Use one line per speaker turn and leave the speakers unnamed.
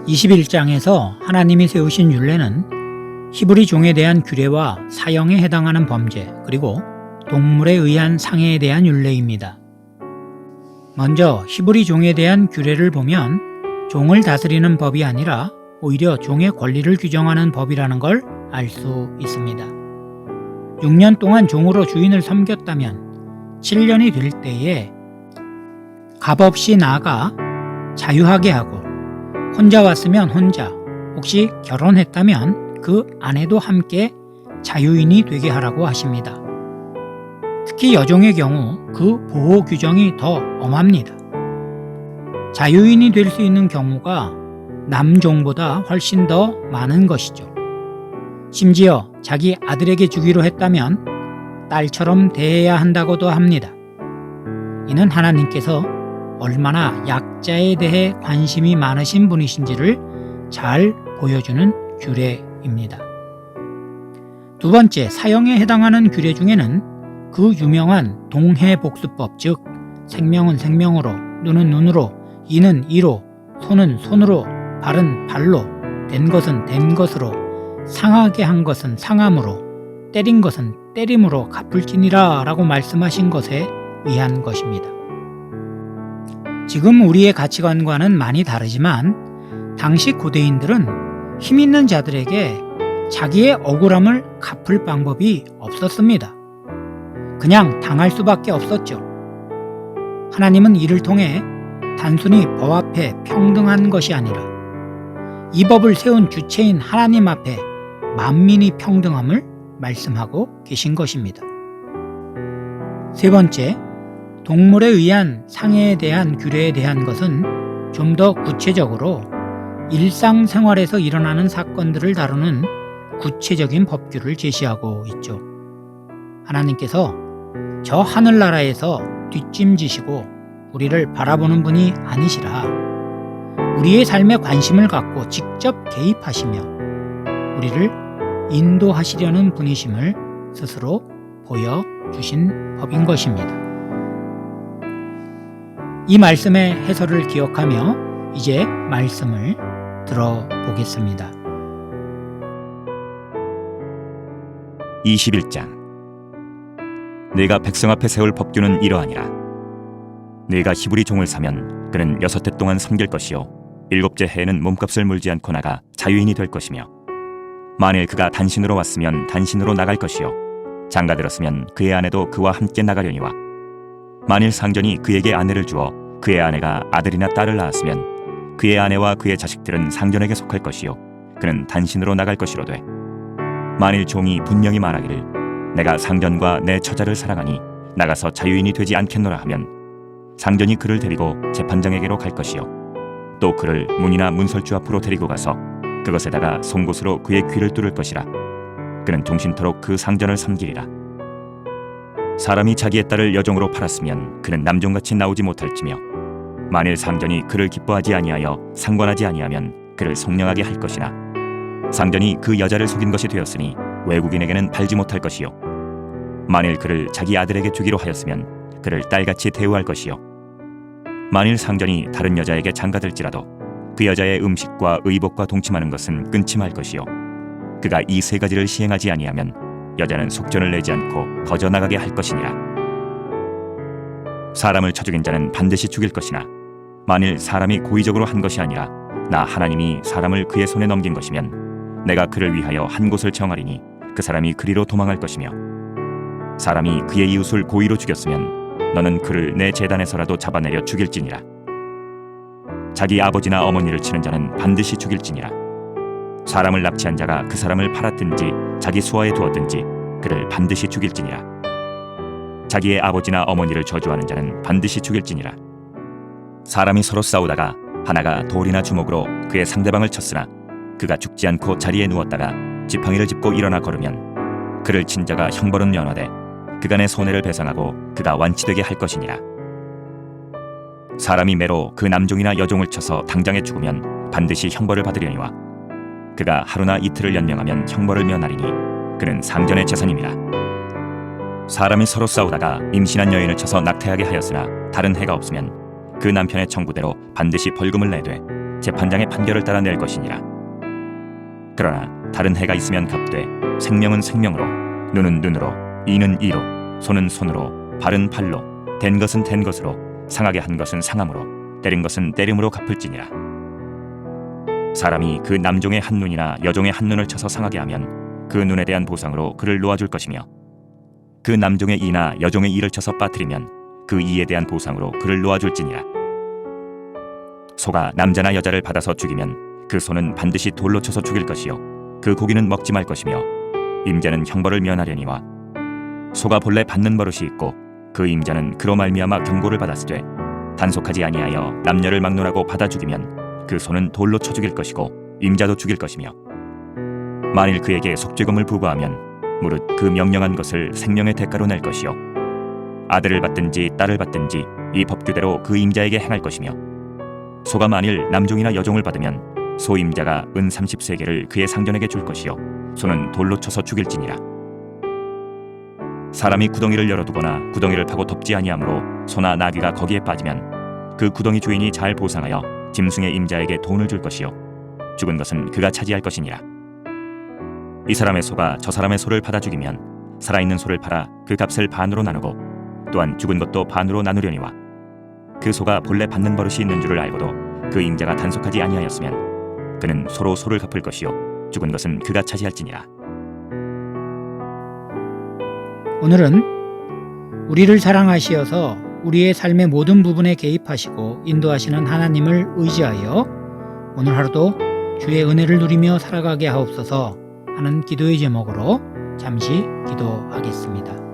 21장에서 하나님이 세우신 율례는 히브리 종에 대한 규례와 사형에 해당하는 범죄, 그리고 동물에 의한 상해에 대한 율례입니다. 먼저 히브리 종에 대한 규례를 보면 종을 다스리는 법이 아니라 오히려 종의 권리를 규정하는 법이라는 걸 알 수 있습니다. 6년 동안 종으로 주인을 섬겼다면 7년이 될 때에 값없이 나가 자유하게 하고, 혼자 왔으면 혼자, 혹시 결혼했다면 그 아내도 함께 자유인이 되게 하라고 하십니다. 특히 여종의 경우 그 보호 규정이 더 엄합니다. 자유인이 될 수 있는 경우가 남종보다 훨씬 더 많은 것이죠. 심지어 자기 아들에게 주기로 했다면 딸처럼 대해야 한다고도 합니다. 이는 하나님께서 얼마나 약자에 대해 관심이 많으신 분이신지를 잘 보여주는 규례입니다. 두 번째, 사형에 해당하는 규례 중에는 그 유명한 동해복수법, 즉 생명은 생명으로, 눈은 눈으로, 이는 이로, 손은 손으로, 발은 발로, 된 것은 된 것으로, 상하게 한 것은 상함으로, 때린 것은 때림으로 갚을지니라 라고 말씀하신 것에 의한 것입니다. 지금 우리의 가치관과는 많이 다르지만 당시 고대인들은 힘 있는 자들에게 자기의 억울함을 갚을 방법이 없었습니다. 그냥 당할 수밖에 없었죠. 하나님은 이를 통해 단순히 법 앞에 평등한 것이 아니라 이 법을 세운 주체인 하나님 앞에 만민이 평등함을 말씀하고 계신 것입니다. 세 번째, 동물에 의한 상해에 대한 규례에 대한 것은 좀 더 구체적으로 일상생활에서 일어나는 사건들을 다루는 구체적인 법규를 제시하고 있죠. 하나님께서 저 하늘나라에서 뒷짐지시고 우리를 바라보는 분이 아니시라 우리의 삶에 관심을 갖고 직접 개입하시며 우리를 인도하시려는 분이심을 스스로 보여주신 법인 것입니다. 이 말씀의 해설을 기억하며 이제 말씀을 들어보겠습니다.
21장. 네가 백성 앞에 세울 법규는 이러하니라. 네가 히브리 종을 사면 그는 6해 동안 섬길 것이요 7째 해에는 몸값을 물지 않고 나가 자유인이 될 것이며, 만일 그가 단신으로 왔으면 단신으로 나갈 것이요 장가들었으면 그의 아내도 그와 함께 나가려니와, 만일 상전이 그에게 아내를 주어 그의 아내가 아들이나 딸을 낳았으면 그의 아내와 그의 자식들은 상전에게 속할 것이요 그는 단신으로 나갈 것이로되, 만일 종이 분명히 말하기를 내가 상전과 내 처자를 사랑하니 나가서 자유인이 되지 않겠노라 하면 상전이 그를 데리고 재판장에게로 갈 것이요 또 그를 문이나 문설주 앞으로 데리고 가서 그것에다가 송곳으로 그의 귀를 뚫을 것이라. 그는 종신토록 그 상전을 섬기리라. 사람이 자기의 딸을 여종으로 팔았으면 그는 남종같이 나오지 못할지며, 만일 상전이 그를 기뻐하지 아니하여 상관하지 아니하면 그를 속량하게 할 것이나, 상전이 그 여자를 속인 것이 되었으니 외국인에게는 팔지 못할 것이요 만일 그를 자기 아들에게 주기로 하였으면 그를 딸같이 대우할 것이요 만일 상전이 다른 여자에게 장가들지라도 그 여자의 음식과 의복과 동침하는 것은 끊지 말 것이요 그가 이 3가지를 시행하지 아니하면 여자는 속전을 내지 않고 거저 나가게 할 것이니라. 사람을 쳐 죽인 자는 반드시 죽일 것이나, 만일 사람이 고의적으로 한 것이 아니라 나 하나님이 사람을 그의 손에 넘긴 것이면 내가 그를 위하여 한 곳을 정하리니 그 사람이 그리로 도망할 것이며, 사람이 그의 이웃을 고의로 죽였으면 너는 그를 내 제단에서라도 잡아내려 죽일지니라. 자기 아버지나 어머니를 치는 자는 반드시 죽일지니라. 사람을 납치한 자가 그 사람을 팔았든지 자기 수하에 두었든지 그를 반드시 죽일지니라. 자기의 아버지나 어머니를 저주하는 자는 반드시 죽일지니라. 사람이 서로 싸우다가 하나가 돌이나 주먹으로 그의 상대방을 쳤으나 그가 죽지 않고 자리에 누웠다가 지팡이를 짚고 일어나 걸으면 그를 친 자가 형벌은 면하되 그간의 손해를 배상하고 그가 완치되게 할 것이니라. 사람이 매로 그 남종이나 여종을 쳐서 당장에 죽으면 반드시 형벌을 받으려니와, 그가 하루나 이틀을 연명하면 형벌을 면하리니 그는 상전의 재산임이라. 사람이 서로 싸우다가 임신한 여인을 쳐서 낙태하게 하였으나 다른 해가 없으면 그 남편의 청구대로 반드시 벌금을 내되 재판장의 판결을 따라 낼 것이니라. 그러나 다른 해가 있으면 갚되 생명은 생명으로, 눈은 눈으로, 이는 이로, 손은 손으로, 발은 발로, 된 것은 된 것으로, 상하게 한 것은 상함으로, 때린 것은 때림으로 갚을지니라. 사람이 그 남종의 한 눈이나 여종의 한 눈을 쳐서 상하게 하면 그 눈에 대한 보상으로 그를 놓아줄 것이며, 그 남종의 이나 여종의 이를 쳐서 빠뜨리면 그 이에 대한 보상으로 그를 놓아줄지니라. 소가 남자나 여자를 받아서 죽이면 그 소는 반드시 돌로 쳐서 죽일 것이요 그 고기는 먹지 말 것이며, 임자는 형벌을 면하려니와 소가 본래 받는 버릇이 있고 그 임자는 그로 말미암아 경고를 받았으되 단속하지 아니하여 남녀를 막론하고 받아 죽이면 그 소는 돌로 쳐 죽일 것이고 임자도 죽일 것이며, 만일 그에게 속죄금을 부과하면 무릇 그 명령한 것을 생명의 대가로 낼 것이요 아들을 받든지 딸을 받든지 이 법규대로 그 임자에게 행할 것이며, 소가 만일 남종이나 여종을 받으면 소 임자가 은 30세겔을 그의 상전에게 줄 것이요 소는 돌로 쳐서 죽일지니라. 사람이 구덩이를 열어두거나 구덩이를 파고 덮지 아니하므로 소나 나귀가 거기에 빠지면 그 구덩이 주인이 잘 보상하여 짐승의 임자에게 돈을 줄 것이요 죽은 것은 그가 차지할 것이니라. 이 사람의 소가 저 사람의 소를 받아 죽이면 살아있는 소를 팔아 그 값을 반으로 나누고 또한 죽은 것도 반으로 나누려니와, 그 소가 본래 받는 버릇이 있는 줄을 알고도 그 임자가 단속하지 아니하였으면 그는 소로 소를 갚을 것이요 죽은 것은 그가 차지할지니라.
오늘은 우리를 사랑하시어서 우리의 삶의 모든 부분에 개입하시고 인도하시는 하나님을 의지하여 오늘 하루도 주의 은혜를 누리며 살아가게 하옵소서 하는 기도의 제목으로 잠시 기도하겠습니다.